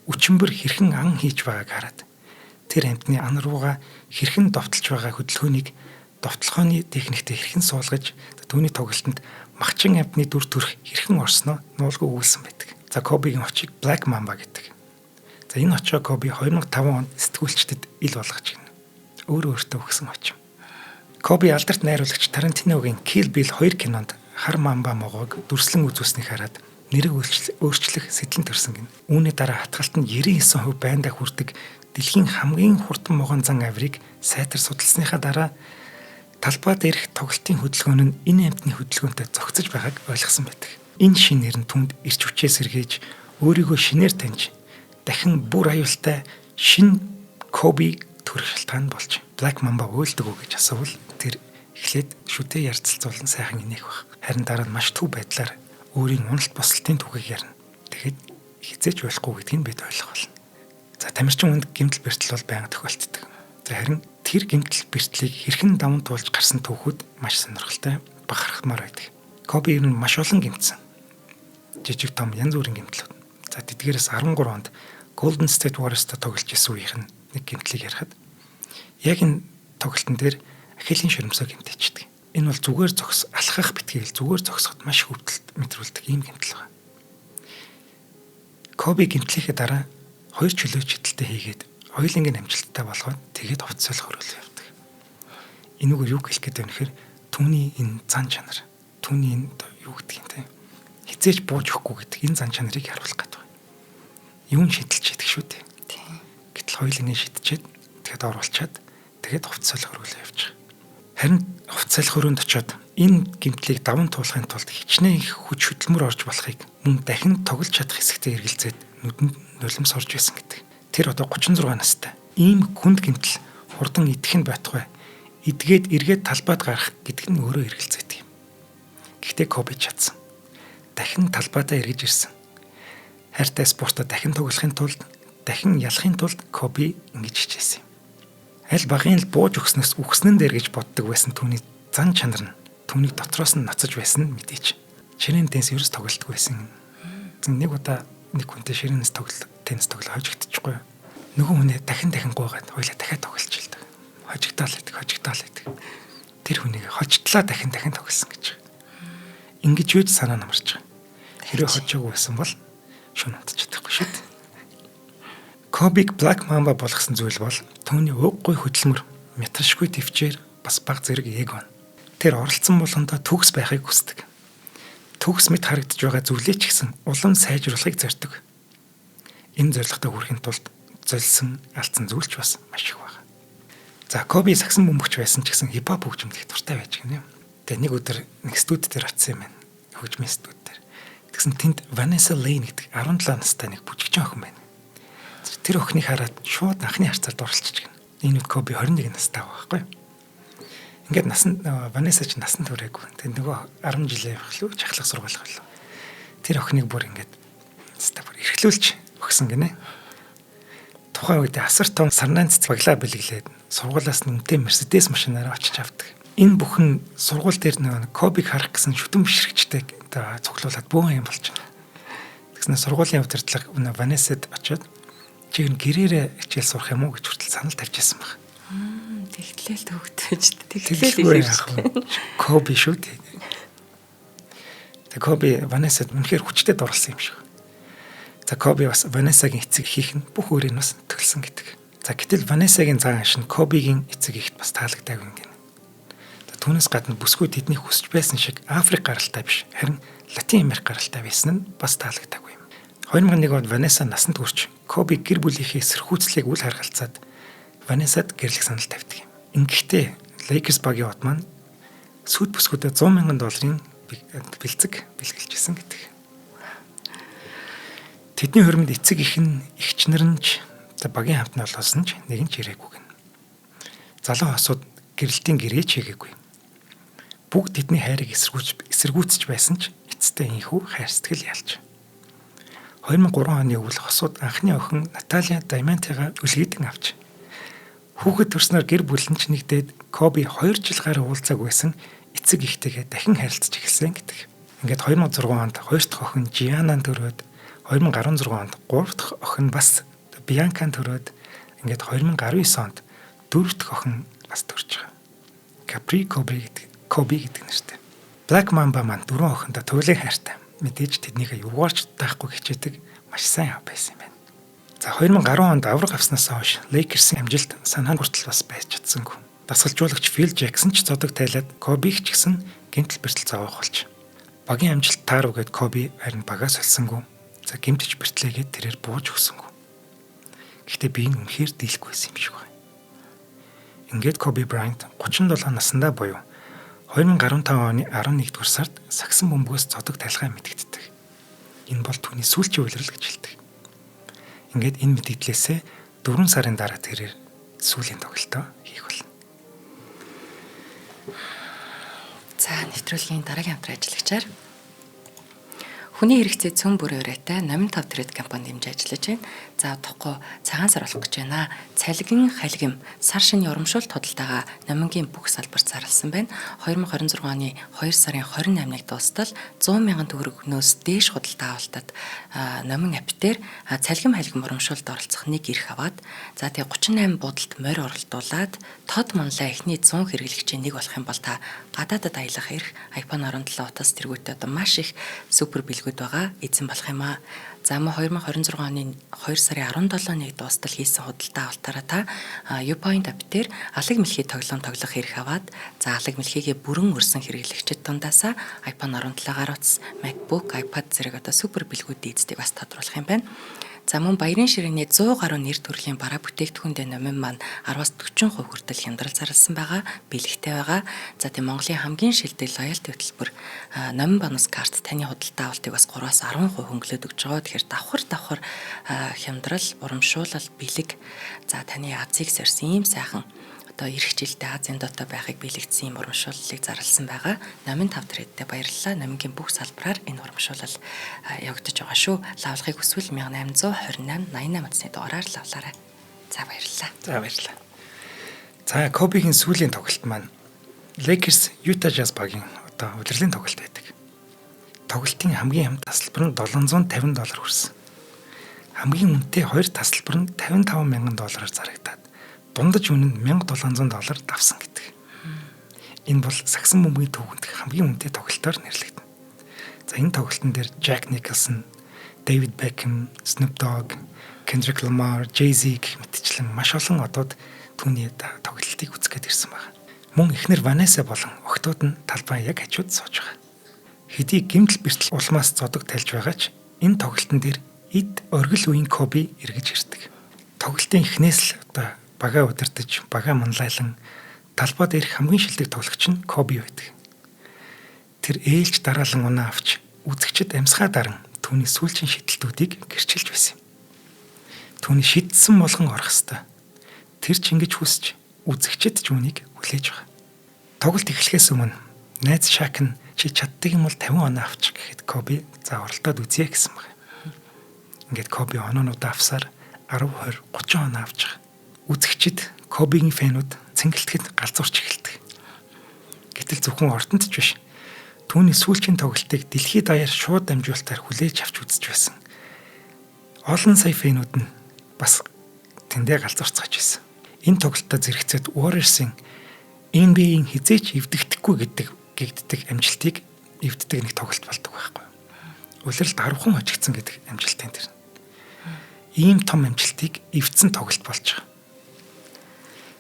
өчмбөр хэрхэн ан хийж байгааг хараад тэр амьтны ан руугаа хэрхэн довтолж байгаа хөдөлгөөнийг довтлохооны техниктэй хэрхэн суулгаж түүний тоглолтод махчин амьтны дүр төрх хэрхэн орсноо нуулгүй өгүүлсэн байдаг. За Кобигийн очийг Black Mamba гэдэг. За энэ очоо Коби 2005 онд сэтгүүлчдэд ил болгож гин. Өөртөө өгсөн очим. Коби алдарт найруулагч Тарантиногийн Kill Bill 2 кинонд хар мамба могоог дүрслэн үзүүлснийг хараад нэрийг өөрчлөх сэтлэн төрсөн гин. Үүний дараа хатгалт нь 99% байндаа хүрдэг дэлхийн хамгийн хурдан могоон зан авирыг сайтар судалсныхаа дараа талбай дээрх тоглолтын хөдөлгөөн нь энэ амьтны хөдөлгөөнтэй зохицож байгааг ойлгосон байдаг. Энэ шинээр нь түнд ирч хүчээ сэргээж өөрийгөө шинээр таньж дахин бүр аюултай шин Коби төрөх шалтгаан болж Black Mamba уйлдаг уу гэж асуувал тэр эхлээд шүтээ ярилцлуулан сайхан инех баг. Харин дараа нь маш төв байдлаар өөрийн уналт босолтын түүхийг ярина. Тэгэхэд хизээч болохгүй гэдгийг бид ойлгох болно. За тамирчин хүнд гэмтэл бэртэл бол байнга тохиолддог. За харин тэр гэмтэл бэртлийг хэрхэн даван туулж гарсан түүхүүд маш сонирхолтой бахархмаар байдаг. Коби ер нь маш олон гэмтсэн. Жижиг том янз бүрийн гэмтлүүд. За тэдгээрээс 13 онд Golden State Warriors-тай тоглож исэн үеийнх нь нэг гэмтлийг ярихад яг энэ тоглолтын дээр Ахилийн шөрмсөө гэмтээчдэг. Энэ бол зүгээр алхах битгийл зүгээр зогсоход маш хөвдөлт мэдрүүлдэг ийм гэмтэл байна. Коби гэмтлийнхээ дараа 2 чөлөөч хэтэлтэй хийгээд хоёулангийн амжилттай болгоод тэгээд хувцсал хөрөөл явдаг. Энэгээр юу хэлэх гээд байна гэхээр түүний энэ зан чанар, түүний энэ юу гэдэг юм те хизээч бууж өгөхгүй гэдэг энэ зан чанарыг харуулах гэдэг байна. Юун шидэлж яддаг шүү дээ. Гэтэл хоёулангийн шидчихэд тэгээд оруулчаад тэгээд хувцсал хөрөөл явж байгаа. Харин хувцсал хөрөөнд очиод энэ гэмтлийг даван туулахын тулд хичнээн их хүч хөдөлмөр орж болохыг мөн дахин тоглож чадах хэсэгтээ эргэлзээд нүдэнд нулимс орж байсан гэдэг. Тэр одоо 36 настай. Ийм хүнд гэмтэл хурдан идэх нь байтугай. Идгээд эргээд талбайд гарах гэдэг нь өөрөө эргэлзээдэг юм. Гэхдээ Коби чадсан. Дахин талбайдаа эргэж ирсэн. Хайртай спортод дахин тоглохын тулд, дахин ялахын тулд Коби ингэж хичээсэн юм. Аль багын л бууж өгснөөс үхснэн дээр гэж боддог байсан түүний зан чанар нь түүнийг дотроос нь ноцож байсан нь мэдээч. Ширээн теннис ерөөс тоглолтгүй байсан. Нэг удаа нэг хүнтэй ширээнээс теннис тоглож хожигдчихгүй. Нөгөө хүнээ дахин гуугаад хоёлаа дахиад тоглож илдэг. Хожигдоол байдаг. Тэр хүнийг хожтлаа дахин тоглосон гэж. Ингэж юу ч санаа намарч байгаа. Хэрэг хожоогүй байсан бол шүн унтчих чадахгүй шүү дээ. Кобиг Black Mamba болгосон зүйл бол түүний уггүй хөдөлмөр, метршгүй төвчээр бас баг зэрэг эго. Тэр оролцсон болгондоо төгс байхыг хүсдэг. Төгс мэд харагдаж байгаа зүйлээ ч гэсэн улам сайжруулахыг зорддог. Энэ зорилготой хүрэхин тулд золисон, алдсан зүйлч бас маш их байна. За Коби сагсан бөмбөгч байсан ч гэсэн хипхоп хөгжмөлийг дуртай байж гэнэ. Тэгээ нэг өдөр нэг студи дээр очсон юм байна. Хөгжмийн студи дээр. Тэгсэн тэнд Vanessa Lane гэдэг 17 настай нэг бүжигчин охин байна. Тэр охиныг хараад шууд анхны харцаар дурлцчих гэнэ. Энэ үед Коби 21 настай байгаа байхгүй юу? Ингээд Vanessa ч насанд хүрээгүй. Тэгээ нөгөө 10 жилийн явах л чахлах сургуулах болов. Тэр охиныг бүр ингээд стабар эрхлүүлж өгсөн гинэ. Тухайн үед асар том сарнаан цэцбаглаа бэлэглээд сургуулаас нүнтэй Mercedes машинаараа очиж авдаг. Энэ бүхэн сургууль дээр нэг Кобиг харах гэсэн шүтэн бишрэгчтэй цуглуулад бөөн юм болж байна. Тэгснэ сургуулийн удирдлага Vanessa-д очиод чи гэрээрээ хичээл сурах юм уу гэж хүртэл санал тавьж байсан баг. Тэгтлээл төгтөж тэгтлээл ирж. Коби шүү дээ. Тэг Коби Vanessa-д үнэхээр хүчтэй дурлсан юм шиг. За Коби бас Ванессагийн эцэг хийх нь бүх өөрийг бас төлсөн гэдэг. За гэтэл Ванессагийн зан ашин Кобигийн эцэг ихт бас таалагдаагүй юм гэнэ. За түүнээс гадна бүсгүй тэдний хүсэж байсан шиг Африк гаралтай биш, харин Латин Америк гаралтай байсан нь бас таалагдаагүй юм. 2001 онд Ванесса насанд хүрч Коби гэр бүлийнхээ эсэрхүүцлийг үл харгалзаад Ванессад гэрлэх санал тавьдаг юм. Ингэхдээ Lakers багийн хот маань сүйд бүсгүүдэд $100,000 бэлцэг бэлгэлжсэн гэдэг. Тэдний хөрмөнд эцэг их нь эгчнэр нь ч багийн хамтны олоосон ч нэг нь ч ирээгүй гэнэ. Залуу хосууд гэрэлтийн гэрээ ч хийгээгүй. Бүгд тэдний хайрыг эсэргүүцэж байсан ч эцэстээ инхүү хайр сэтгэл ялж. 2003 оны өвөл хосууд анхны охин Наталия Даймантигаа үлгэдэн авч. Хүүхэд төрснөөр гэр бүл нь ч нэгдээд Коби 2 жил гаруй уулзаагүй байсан эцэг ихтэйгээ дахин харилцаж эхэлсэн гэдэг. Ингээд 2006 онд 2 дахь охин Жианан төрөөд 2016 онд 3 дахь охин бас Бианкан төрөөд ингээд 2019 онд 4 дахь охин бас төрж байгаа. Капри Коби гэдэг нэртэй. Black Mamba маань 4 охиндоо туйлын хайртай. Мэдээж тэднийгээ юугаарч таахгүй хичээдэг маш сайн байсан юм байна. За 2010 онд авраг авснаас хойш Lakers-ийн амжилт санаанд хүртэл бас байж чадсангүй. Дасгалжуулагч Phil Jackson ч зодог тайлаад Кобиг ч гэсэн гэмтэл бэртэл зовоох болж. Багийн амжилт таар үгээд Коби харин багаас олсонгүй. За гэмтэж бэртлээгээд тэрээр бууж өгсөнгүй. Гэхдээ би энэ үнэхээр дийлэхгүй байсан юм шиг байна. Ингээд Коби Брайант 37 наснда буюу 2015 оны 11-р сард сагсан бөмбөгөөс зодог тайлхаа мэдэгддэг. Энэ бол түүний сүүлчийн улирал гэж хэлдэг. Ингээд энэ мэдэгдлээсээ 4 сарын дараа тэрээр сүүлийн тоглолтоо хийх болно. За нэвтрүүлгийн дараагийн хамтран ажиллагчаар хүний хэрэгцээ цөм бүр өрөөтэй 85 трэд компани дэмжиж ажиллаж байна. За удахгүй цагаан сар болох гэж байна. Цалгин халгим сар шинэ урамшуулт худалдаага номингийн бүх салбарт зарласан байна. 2026 оны 2 сарын 28-ныг дуустал 100,000 төгрөгнөөс дээш худалдаа авалтад номин апитер цалгин халгим урамшуулт оролцох нэг эрх аваад за тэгээ 38 буудалд морь оролдуулад тод манлаа эхний 100 хэрэглэгчийн нэг болох юм бол та гадаадад аялах эрх iPhone 17 утас тэргүүтээ одоо маш их супер бэлгүүд байгаа эзэн болох юм аа. За мөн 2026 оны 2 сарын 17-ныг дуустал хийсэн худалдаа авалтаараа та Upoint апитер алаг мэлхий тоглоом тоглох эрх аваад за алаг мэлхийгээ бүрэн өрсөн хэрэглэгчид дундаасаа iPhone 17 гар утас, MacBook, iPad зэрэг одоо супер бэлгүүд эздэг бас тодруулах юм байна. За мөн баярын ширээний 100 гаруй нэр төрлийн бараа бүтээгдэхүүндээ номин маань 10-аас 40% хүртэл хямдрал зарласан байгаа, бэлэгтэй байгаа. За тийм Монголын хамгийн шилдэг лоялти хөтөлбөр номин бонус карт таны худалдаа авалтыг бас 3-аас 10% хөнгөлөд өгч байгаа. Тэгэхээр давхар хямдрал, урамшуулал, бэлэг за таны азыг сорьсон ийм сайхан одоо ирэх жилдээ Азийн дотоо байхыг биелэгдсэн юм урамшууллыг зарласан байгаа. Номин 5 трэдтэй баярлалаа. Номингийн бүх салбараар энэ урамшуулал явагдаж байгаа шүү. Лавлахыг хүсвэл 1828 88 утасны дугаараар лавлаарай. За баярлалаа. За баярлалаа. За Кобигийн сүүлийн тоглолт маань Lakers Utah Jazz багийн одоо удирдлын тоглолт байдаг. Тоглолтын хамгийн хамт тасалбар нь $750 хүрсэн. Хамгийн үнэтэй хоёр тасалбар нь $55,000 зарагдаад дундаж үнэ нь $1,700 давсан гэдэг. Энэ бол сагсан бөмбөгийн төвөнд хамгийн үнэтэй тоглолтоор нэрлэгдэнэ. За энэ тоглолтын дээр Jack Nicholson, David Beckham, Snoop Dogg, Kendrick Lamar, Jay-Z гэх мэтчлэн маш олон одууд түүний тоглолтыг үзэхэд ирсэн байна. Мөн эхнэр Vanessa болон охтууд нь талбай яг хажууд сууж байгаа. Хэдий гэмтэл бэртэл улмаас зодог тайлж байгаа ч энэ тоглолтын дээр эд оргил үеийн Коби эргэж ирдэг. Тоглолтын эхнээс л одоо бага удирдах, бага манлайлан талбайд ирэх хамгийн шилдэг тоглогч нь Коби байдаг. Тэр ээлж дараалан унаа авч үзэгчд амьсгаа даран түүний сүүлчийн шидэлтүүдийг гэрчилж байсан юм. Түүний шидсэн болгон орох хэвээр. Тэр ч ингэж хүсч үзэгчд ч үүнийг хүлээж байгаа. Тоглолт эхлэхээс өмнө найз Шак нь чи чаддаг юм бол 50 оноо авчих гэхэд Коби за оролдоод үзье гэсэн байна. Ингээд Коби оноонуудаа авсаар 10, 20, 30 оноо авч байгаа. Үзэгчид Кобигийн фэнүүд цэнгэлтгэд галзуурч эхэлдэг. Гэтэл зөвхөн ортонд ч биш. Түүний сүүлчийн тоглолтыг дэлхийд даяар шууд дамжуулалтаар хүлээж авч үзэж байсан. Олон сая фэнүүд нь бас тэндээ галзуурцгааж байсан. Энэ тоглолтод зэрэгцээд Warriors-ийн NBA-ийн хизээч эвдэгдэхгүй гэгддэг амжилтыг эвддэг нэг тоглолт болдог байхгүй. Улиралд 10 хүн хожигдсан гэдэг амжилтын тэр. ийм том амжилтыг эвдсэн тоглолт болж байгаа.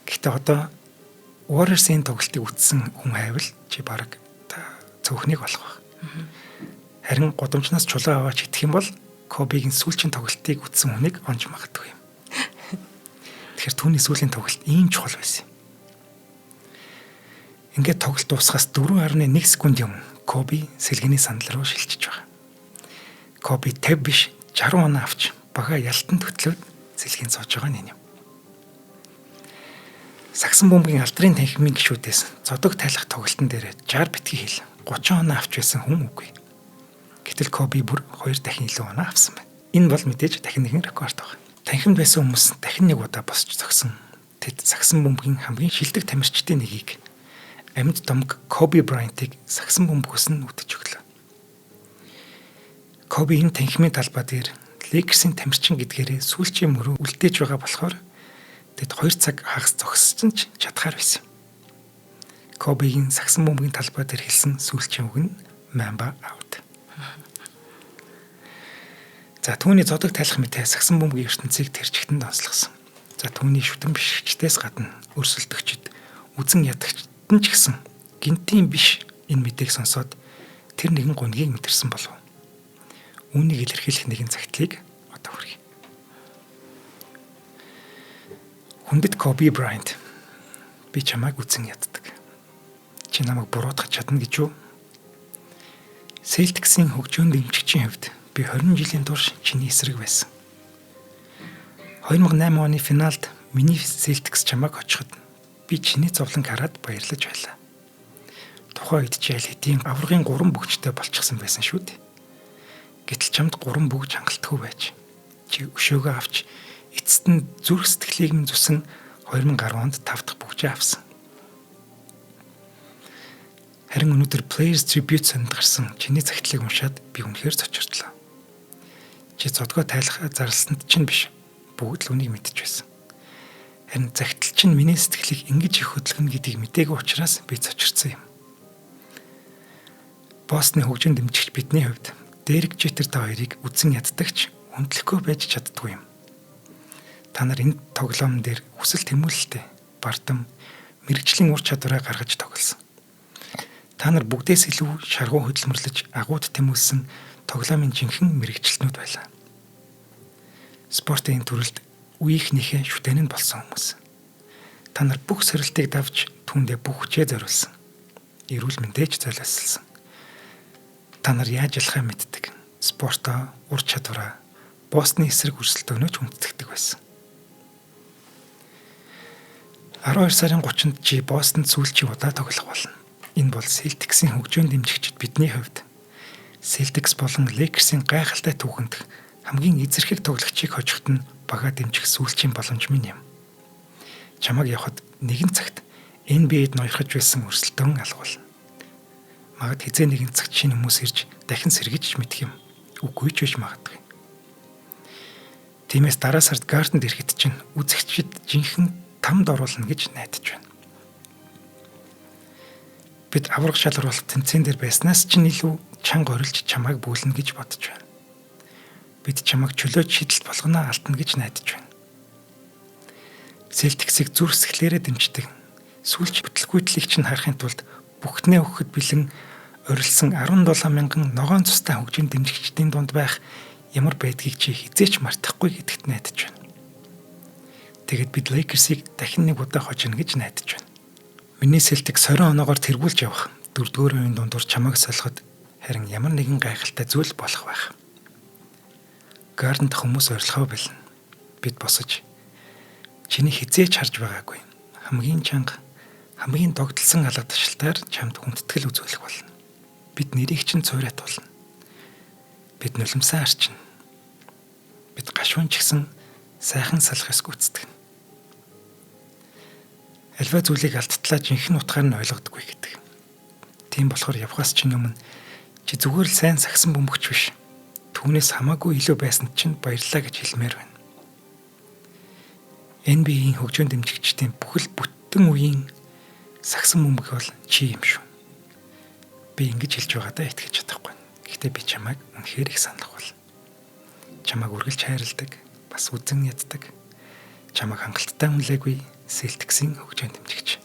Гэхдээ одоо Warriors-ийн тоглолтыг үзсэн хүн хайвал чи бараг цөөхнийг болох баг. Харин гудамжнаас чулуу аваач идэх юм бол Кобигийн сүүлчийн тоглолтыг үзсэн хүнийг онж магадгүй юм. Тэгэхээр түүний сүүлийн тоглолт ийм чухал байсан юм. Ингээд тоглолт дуусахаас 4.1 секунд өмнө Коби сэлгэний сандал руу шилжиж байгаа. Коби 50 биш 60 оноо авч бага ялтанд хөтлөөд сэлгийн сууж байгаа нь юм. Сагсан бөмбөгийн алдрын танхимын гишүүдээс зодог тайлах тоглолтын дээр 60 битгий хил 30 оноо авч байсан хүн үгүй. Гэтэл Коби бүр 2 дахин илүү оноо авсан байна. Энэ бол мэдээж дахин нэгэн рекорд байна. Танхимд байсан хүмүүс дахин нэг удаа босч зогсон. Тэд сагсан бөмбөгийн хамгийн шилдэг тамирчдын нэгийг амьд домг Коби Брайантыг сагсан бөмбөгөөс нь үтэж өглөө. Коби энэ танхимын талбай дээр Lakers-ийн тамирчин гэдгээрээ сүүлчийн мөрөө үлдээж байгаа болохоор тэд 2 цаг хагас зогссон ч чадхаар байсан. Кобигийн сагсан бөмбөгийн талбай дээр хэлсэн сүүлчийн үг нь Mamba out. За түүний зодог тайлах мэт сагсан бөмбөгийн ертөнцийг тэрчгтэн донслогсон. За түүний шүтэн бишгчдээс гадна өрсөлдөгчд, үзэн ядагчд нь ч гэсэн гинтийн биш энэ мэдээг сонсоод тэр нэгэн гунгийг мэдэрсэн болов. Үүнийг илэрхийлэх нэгэн цагтлыг одоо хүргэе. Хүндэт Коби Брайант, би чамайг үзэн яддаг. Чи намайг буруутгах чадна гэж юу? Celtics-ийн хөгжөөн дэмжигчийн хувьд би 20 жилийн турш чиний эсрэг байсан. 2008 оны финалд миний Celtics чамайг очиход би чиний зовлон хараад баярлаж байлаа. Тухайн үед чи аль хэдийн аврагын 3 бөгчтэй болчихсон байсан шүү дээ. Гэтэл чамд 3 бөгж хангалтгүй байж чи өшөөгөө авч эцэст нь зүрх сэтгэлийг минь зүсэн 2010 онд 5 дахь бөгжөө авсан. Харин өнөөдөр Players Tribute санд гарсан чиний цагтлыг уншаад би үнэхээр цочирдлоо. Чи зодгоо тайлах зарлсанд чинь биш, бүгд л үнийг мэдэж байсан. Харин цагтл чинь миний сэтгэлийг ингэж их хөдөлгөнө гэдгийг мдээгүй учраас би цочирдсан юм. Бостны хөгжин дэмжигч бидний хувьд Дерек Жетер та хоёрыг үзэн яддагч хүндлэхгүй байж чаддгүй юм. Та нар энэ тоглоом дээр хүсэл тэмүүлэлтэй бардам мэрэгжлийн ур чадвараа гаргаж тоглосон. Та нар бүгдээс илүү шаргуу хөдөлмөрлөж агууд тэмүүлсэн тоглоомын жинхэнэ мэрэгчлэнүүд байлаа. Спортын төрөлд үеийнхнийхээ шүтэн нь болсон хүмүүс. Та нар бүх сорилтыг давж түүндээ бүх хүчээ зориулсан. Эрүүл мэндэж золиослсон. Та нар яаж ялахаа мэддэг. Спортоо, ур чадвараа, Бостны эсрэг өрсөлдөөнөөч хүндэтгдэг байсан. 12 сарын 30-нд чи Бостонд сүүлчийн удаа тоглох болно. Энэ бол Celtics-ийн хөгжөөн дэмжигчид бидний хувьд Celtics болон Lakers-ийн гайхалтай түүхэнд хамгийн эзэрхэг тоглогчийг хожиход нь бага дэмжих сүүлчийн боломж минь юм. Чамайг явахад нэгэн цагт NBA-д ноёрхож байсан өрсөлдөөн алгуул. Магад хизээ нэгэн цагт шинэ хүмүүс ирж дахин сэргийж мэдэх юм. Үгүй ч биш магадгүй. Тиймээс дараа сард Гарденд ирэхэд чинь үзэгчид жинхэнэ тамд оруулна гэж найдаж байна. Бид авраг шалгаруулалт тэмцээн дээр байснаас ч илүү чанга орилж чамайг бүүлнэ гэж бодож байна. Бид чамайг чөлөөж шийдэлт болгоно алдна гэж найдаж байна. Celtics-ийг зүрх сэтгэлээрээ дэмждэг. Сүүлч бүтлгүйтлийг чинь харахын тулд бүхтнээ өгөхөд бэлэн орилсон 17 мянган ногоон цустай хөгжин дэмжигчдийн дунд байх ямар байдгийг чи хизээч мартахгүй гэдэгт найдаж байна. Тэгээд бид Lakers-ийг дахин нэг удаа хожино гэж найдаж байна. Миний Celtics 20 оноогоор тэргүүлж явах 4-р үеийн дундуур чамайг солиход харин ямар нэгэн гайхалтай зүйл болох байх. Гарденд хүмүүс орилхоо бэлэн. Бид босож чиний хизээч харж байгаагүй. Хамгийн чанга, хамгийн догтлсон алга ташилтаар чамд хүндэтгэл үзүүлэх болно. Бид нэрийг чинь цуурайтуулна. Бид нулимсаа арчна. Бид гашуун ч гэсэн сайхан салхаас гүйцэтгэв. Альва зүйлийг алдтлаа жинхэнэ утгаар нь ойлгодоггүй гэдэг. Тийм болохоор явхаас чинь өмнө чи зүгээр л сайн сагсан бөмбөгч биш. Түүнээс хамаагүй илүү байсанд чинь баярлалаа гэж хэлмээр байна. NBA-ийн хөгжөөн дэмжигчдийн бүхэл бүтэн үеийн сагсан бөмбөг бол чи юм шүү. Би ингэж хэлж байгаадаа итгэж чадахгүй. Гэхдээ би чамайг үнэхээр их санах бол. Чамайг үргэлж хайрладаг, бас үзэн яддаг. Чамайг хангалттай үнэлээгүй Celtics-ийн хөгжөөнд дэмжигч.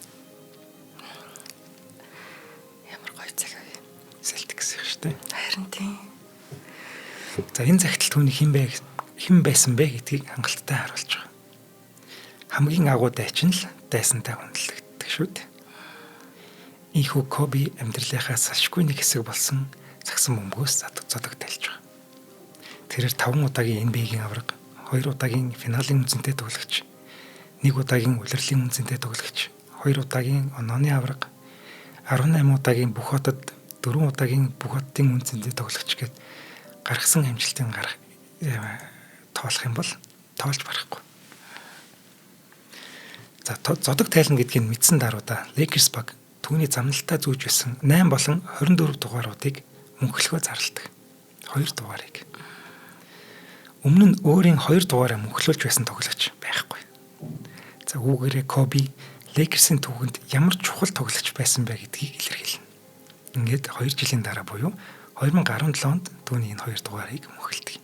Ямар гоё цаг вэ? Celtics их шүү дээ. Харин тийм. За энэ загтал түүний хэн байсан бэ гэдгийг хангалттай харуулж байгаа. Хамгийн агуу дайчин л дайсантай хүндлэгддэг шүү дээ. Ийхүү Коби амьдралынхаа салшгүй нэг хэсэг болсон сагсан бөмбөгөөс зодог тайлж байгаа. Тэрээр 5 удаагийн NBA-гийн авраг, 2 удаагийн финалийн үнцэнтэй тоглогч, 1 удаагийн улирлын үнцэнтэй тоглогч, 2 удаагийн онооны авраг, 18 удаагийн бүх хотод, 4 удаагийн бүх хотын үнцэнтэй тоглогч гэд гаргасан амжилтын тоолох юм бол тоолж барахгүй. За зодог тайлна гэдгийг мэдсэн даруйда Lakers баг түүний замналтаа зүүж байсан 8 болон 24 дугааруудыг мөнхлөхөө зарладаг. 2 дугаарыг. Өмнө нь өөрийн 2 дугаараа мөнхлүүлж байсан тоглогч байхгүй. За үүгээрээ Коби Lakers-ийн түүхэнд ямар чухал тоглогч байсан бэ гэдгийг илэрхийлнэ. Ингээд 2 жилийн дараа буюу 2017 онд түүний энэ 2 дугаарыг мөнхөлдөг.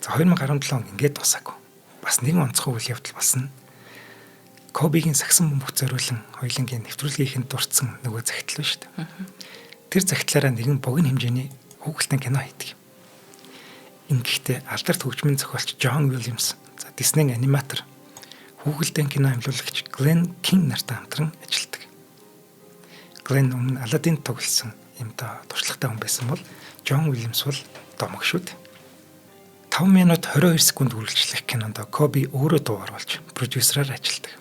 За 2017 он ингээд тусаагүй. Бас нэгэн онцгой үйл явдал болсон. Кобигийн сагсан бөмбөг зориулан хоёулангийн нэвтрүүлгийнхэнд дурдсан нөгөө загтал байна шүү дээ. Тэр загтлаараа нэгэн богино хэмжээний хүүхэлдэйн кино хийдэг. Ингэхдээ алдарт хөгжмийн зохиолч John Williams, за Disney аниматор, хүүхэлдэйн кино амьлуулагч Glenn King нартай хамтран ажилладаг. Glenn өмнө Aladdin тоглосон юм та туршлагатай хүн байсан бол John Williams бол домог шүү дээ. 5 минут 22 секунд үргэлжлэх кинонд Коби өөрөө дуу оруулж продюсераар ажилладаг.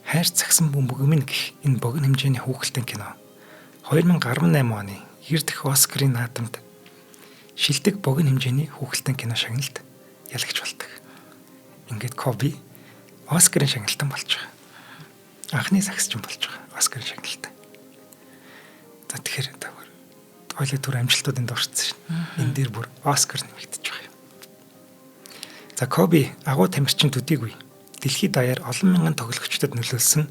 Хайр цагсан бөмбөг минь гэх энэ богино хэмжээний хүүхэлдэйн кино 2018 оны 90 дахь Оскарын наадамд шилдэг богино хэмжээний хүүхэлдэйн кино шагналд ялагч болдог. Ингээд Коби Оскарын шагналтан болж байгаа. Анхны сагсчин болж байгаа Оскарын шагналтан. За тэгэхээр ойлоо түр амжилтууданд орцсон шин. Энэ дээр бүр Оскар нэмэгдэж байгаа юм. За Коби агуу тамирчин төдийгүй дэлхийд даяар олон мянган тоглогчдод нөлөөлсөн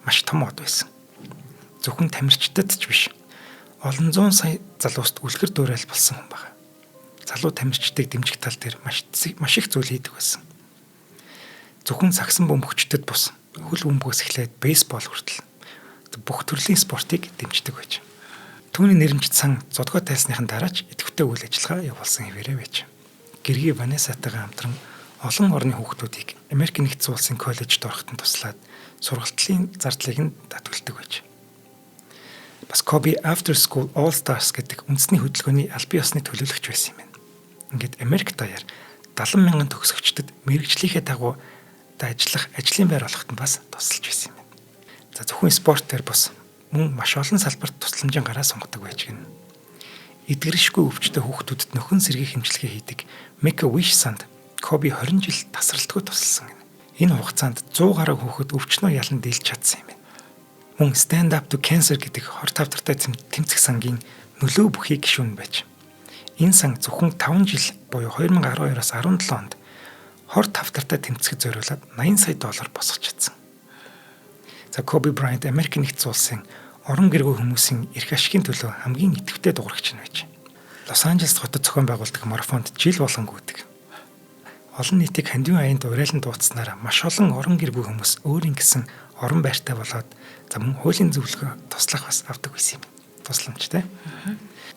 маш том од байсан. Зөвхөн тамирчдад ч биш. Олон зуун сая залууст үлгэр дуурайл болсон хүн байна. Залуу тамирчдыг дэмжих тал дээр маш их зүйл хийдэг байсан. Зөвхөн сагсан бөмбөгчдөд бус хөл бөмбөгөөс эхлээд бейсбол хүртэл бүх төрлийн спортыг дэмждэг байж. Түүний нэрмжит сан зодгоо тайлсныхан дараач идэвхтэй үйл ажиллагаа явуулсан хэвээрээ байж. Гэргий Ванесатайгаа хамтран олон орны хүүхдүүдийг Америк нэгдсэн улсын коллежид ороход туслаад сургалтын зардлыг нь татгалдаг байж. Бас Коби After School All Stars гэдэг үндэсний хөдөлгөөний аль бие усны төлөөлөгч байсан юм байна. Ингээд Америк даяар 70 мянган төгсөгчдөд мэрэгжлийнхээ дагуу ажиллах ажлын байр олоход нь бас тусалж байсан юм байна. За зөвхөн спорт дээр бус мөн маш олон салбарт тусламжийн гараа сонгодог байж гэнэ. Эдгэршгүй өвчтөе хүүхдүүдэд нөхөн сэргийн хэмжлэгээ хийдэг Make-A-Wish санд Коби 20 жил тасралтгүй тусалсан гэнэ. Энэ хугацаанд 100 гаруй хүүхэд өвчнөө ялан дийлж чадсан юм байна. Мөн Stand Up to Cancer гэдэг хор тавтартай тэмцэх сангийн нөлөө бүхий гишүүн байж. Энэ сан зөвхөн 5 жил буюу 2012-оос 17 онд хор тавтартай тэмцэхэд зориулаад $80 сая босгож чадсан. За Коби Брайант Америк нэгдсэн улсын орон гэргүй хүмүүсийн эрх ашигын төлөө хамгийн идэвхтэй дуурайч нь байж. Лос Анжелес хотод зохион байгуулдаг марафонд жил болгон гүйдэг. Олон нийтийг хандивын аянд уриалан дууцснараа маш олон орон гэргүй хүмүүс өөрийн гэсэн орон байртай болоод за мөн хуулийн зөвлөгөө туслах бас авдаг байсан юм. Тусламжтай.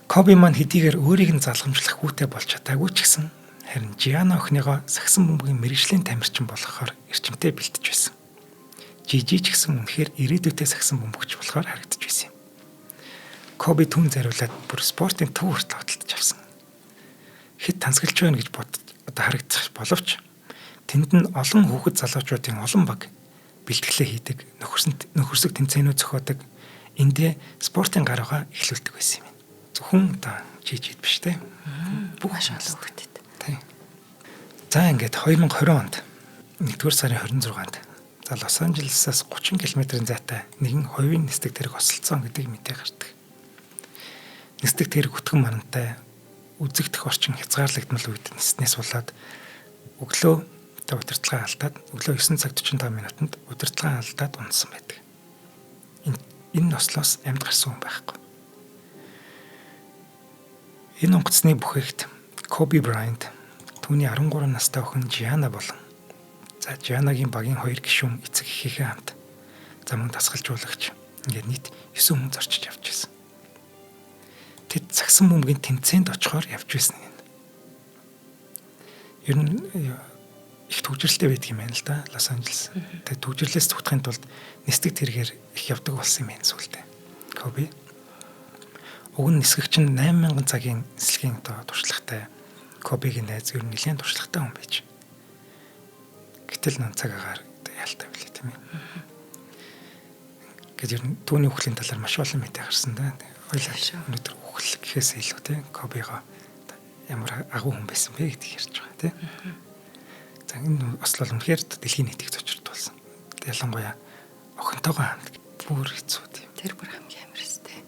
Коби маань хэдийгээр өөрийг нь залгамжлах хүүтэй болж чадаагүй ч гэсэн харин Жиана охиныгоо сагсан бөмбөгийн мэрэгжлийн тамирчин болгохоор эрчимтэй бэлтэж байсан. Жижи ч гэсэн үнэхээр ирээдүйтэй сагсан бөмбөгч болохоор харагдаж байсан юм. Коби түн зариулаад бүр спортын төв хүртэл хөдөлж авсан. Хэд тансаглаж байна гэж бодож харагдах боловч тэнд нь олон хүүхэд залуучуудын олон баг бэлтгэлээ хийдэг, нөхөрсөг тэмцээнүүд зохиодог, эндээ спортын гараагаа эхлүүлдэг байсан юм. Зөвхөн одоо жижиг биш те. Бүх маш олон хүүхдэд. Тийм. За ингээд 2020 онд 1-р сарын 26-нд за Лос Анжелесаас 30 км-ийн зайтай нэгэн хувийн нисдэг тэрэг осолцсон гэдэг мэдээ гардаг. Нисдэг тэрэг өтгөн манантай үзэгдэх орчин хязгаарлагдмал үед ниснээс болоод өглөө удирдлагаа алдаад өглөө 9 цаг 45 минутанд удирдлагаа алдаад унсан байдаг. Энэ нослоос амьд гарсан хүн байхгүй. Энэ онгоцны бүхээгт Коби Брайант түүний 13 настай охин Жиана болон Жианагийн багийн 2 гишүүн эцэг эхийнхээ хамт замун дасгалжуулагч ингээд нийт 9 хүн зорчиж явж байсан. Тэд Сагсан бөмбөгийн тэмцээнд очихоор явж байсан юм. Ер нь их төвжирлтэй байдаг юм байна л да, Лос Анжелес. Тэгээд төвжирлээс зүгтахын тулд нисдэг тэргээр их явдаг болсон юм байна сүүлдээ. Коби. Уг нь нисгэгч нь 8000 цагийн нислэгийн туршлагатай. Кобигийн найз ер нь нэлээд туршлагатай хүн байж. Гэтэл нон цаг агаар ялтай билээ тийм ээ. Гэвч ер нь түүний үхлийн талаар маш олон мэдээ гарсан да. Хойлоо өнөөдөр үхэл гэхээс илүү тийм Кобиго ямар агуу хүн байсан бэ гэдгийг ярьж байгаа тийм. За энэ бас л үнэхээр дэлхийн нийтийг зочирдуулсан. Ялангуяа охинтойгоо хамт бүр хэцүү тийм. Тэр бүр хамгийн амар өстэй.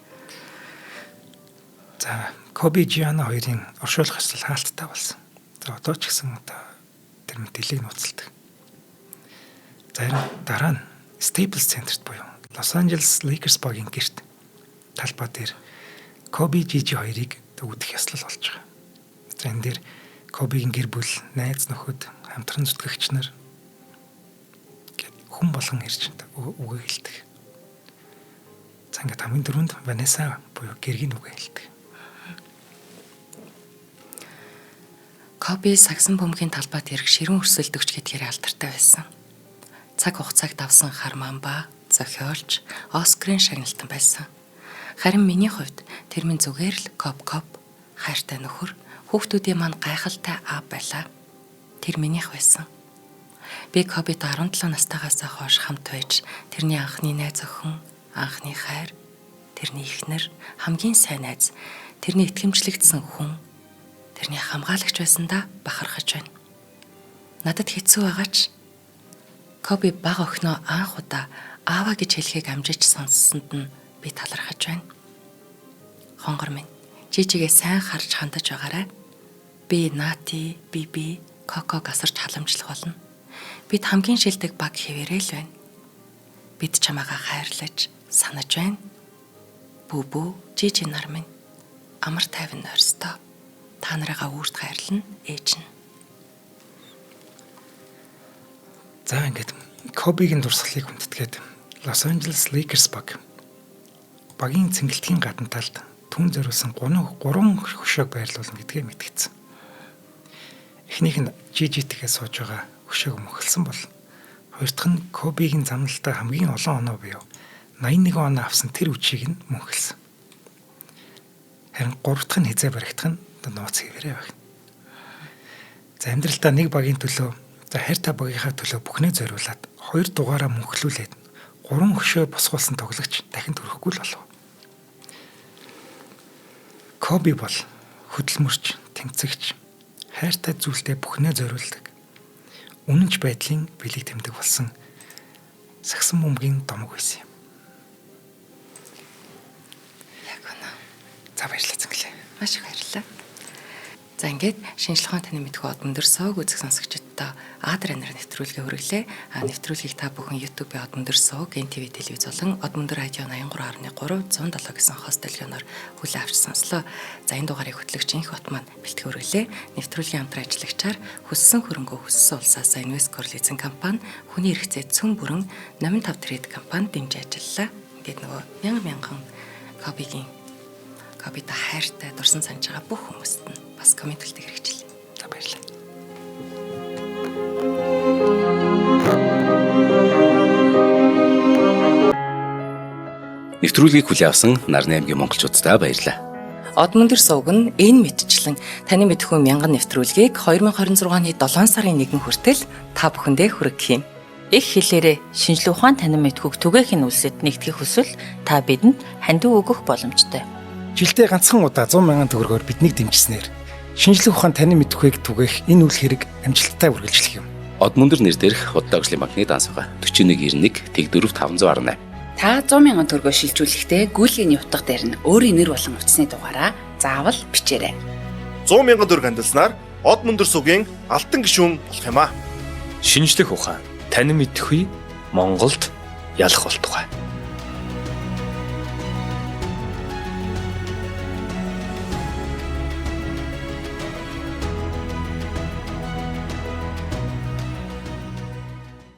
За Коби Жиана хоёрын оршуулах ёслол хаалттай болсон. За одоо ч гэсэн тэр мэдээллийг нууцладаг. За дараа нь Staples Center-т буюу Лос Анжелес Lakers багийн гэрт талбай дээр Коби Жижи хоёрыг үүдэх ёслол болж байгаа. За энэ дээр Кобигийн гэр бүл, найз нөхөд, хамтран зүтгэгч нар хүн болгон ирж үгээ хэлдэг. За ингээд хамгийн дөрөнд Ванесса буюу гэргийн үгээ хэлдэг. Коби Сагсан бөмбөгийн талбайд ирэх ширүүн өрсөлдөгч гэдгээр алдартай байсан. Цаг хугацааг давсан хармаан ба зохиолч Оскарын шагналтан байсан. Харин миний хувьд тэр минь зүгээр л коп хайртай нөхөр, хүүхдүүдийн маань гайхалтай аав байлаа. Тэр минийх байсан. Би Кобид 17 настайгаас хойш хамт байж тэрний анхны найз охин, анхны хайр, тэрний эхнэр, хамгийн сайн найз, тэрний итгэмжлэгдсэн хүн, тэрний хамгаалагч байсандаа бахархаж байна. Надад хэцүү байгаач Коби баг охиноо анх удаа аава гэж хэлхийг амжиж сонссонд нь би талархаж байна. Хонгор минь, Жижигээ сайн харж хандаж байгаарай. Би Нати, Биби, Коко гасарч халамжлах болно. Бид хамгийн шилдэг баг хэвээрээ л байна. Бид чамаагаа хайрлаж, санаж байна. Бүбүү, Жижи нар минь. Амар тайван ойрстой. Та нарыгаа үрд хайрлана, ээж нь. За ингээд Кобигийн дурсгалыг хүндэтгээд Лос Анжелес Lakers багийн цэнгэлтгийн гадна талд түн зориулсан 3 хөшөөг байрлуулна гэдгээ мэдгэцэн. Эхнийх нь Жижитгээ сууж байгаа хөшөөг мөхөлсөн бол хоёр дахь нь Кобигийн замналтаа хамгийн олон оноо буюу 81 оноо авсан тэр үчийг нь мөнхөлсөн. Харин 3 дахь нь хизээ баригдах нь нууц хэвээрээ байна. За амьдралдаа нэг багийн төлөө, за хайртай багийнхаа төлөө бүхнээ зориулаад 2 дугаараа мөнхлүүлээд 3 хөшөө босгуулсан тоглогч дахин төрөхгүй л болов. Коби бол хөдөлмөрч, тэмцэгч, хайртай зүйлдээ бүхнээ зориулдаг. Үнэнч байдлын бэлэг тэмдэг болсон Сагсан бөмбөгийн домог байсан юм. Яг үнэ. За баярлалаа зинглээ. Маш их баярлалаа. За ингээд шинжлэх ухааны таны мэдхүү од өндөр сууг үзэх сонсогчдод Адар анаар нэвтрүүлгээ хүргэлээ. Нэвтрүүлгийг та бүхэн YouTube-ийн од өндөр сууг, NTV телевиз болон од өндөр радио 83.3 107 гэсэн хост дэлгүүнээр хүлээн авч сонслоо. За энэ дугаарыг хөтлөгч Инх Бат маань бэлтгэн хүргэлээ. Нэвтрүүлгийн хамтран ажиллагчаар хүссэн хөрөнгө хүссэн улсаас Инвесткор лизинг компани, хүний эрхцээ цөм бүрэн 85 трейд компани дэмжиж ажиллалаа. Ингээд нөгөө мянган Кобита хайртай дурсан санаж байгаа бүх хүмүүст нь бас комент хэлдэг хэрэгжил. За баярлалаа. Нэвтрүүлгийг хүлээн авсан Нарны аймгийн монголчуудаа баярлалаа. Од мөндөр сувг нь энэ мэдчлэн таны мэдхүү мянган нэвтрүүлгийг 2026 оны 7 сарын 1 хүртэл та бүхэндээ хүргэх юм. Их хэлээрээ шинжлэх ухаан танин мэдхүүг түгээх нь үлсэд нэгтгэх хүсвэл та бидэнд хандив өгөх боломжтой. Жилдээ ганцхан удаа 100,000 төгрөгөөр биднийг дэмжснээр шинжлэх ухаан таны мэдхүйг түгээх энэ үйл хэрэг амжилттай үргэлжлэх юм. Од мөндөр нэр дээрх Худалдаа агшлын банкны дансгаа 4191 Тэг 4518. Та 100,000 төгрөгөөр шилжүүлэхдээ гүйлгээний утга дээр нь өөрийн нэр болон утасны дугаараа заавал бичээрэй. 100,000 төгрөг хандалснаар Од мөндөр сувгийн алтан гишүүн болох юм а. Шинжлэх ухаан, танин мэдхгүй Монголд ялах болтугай.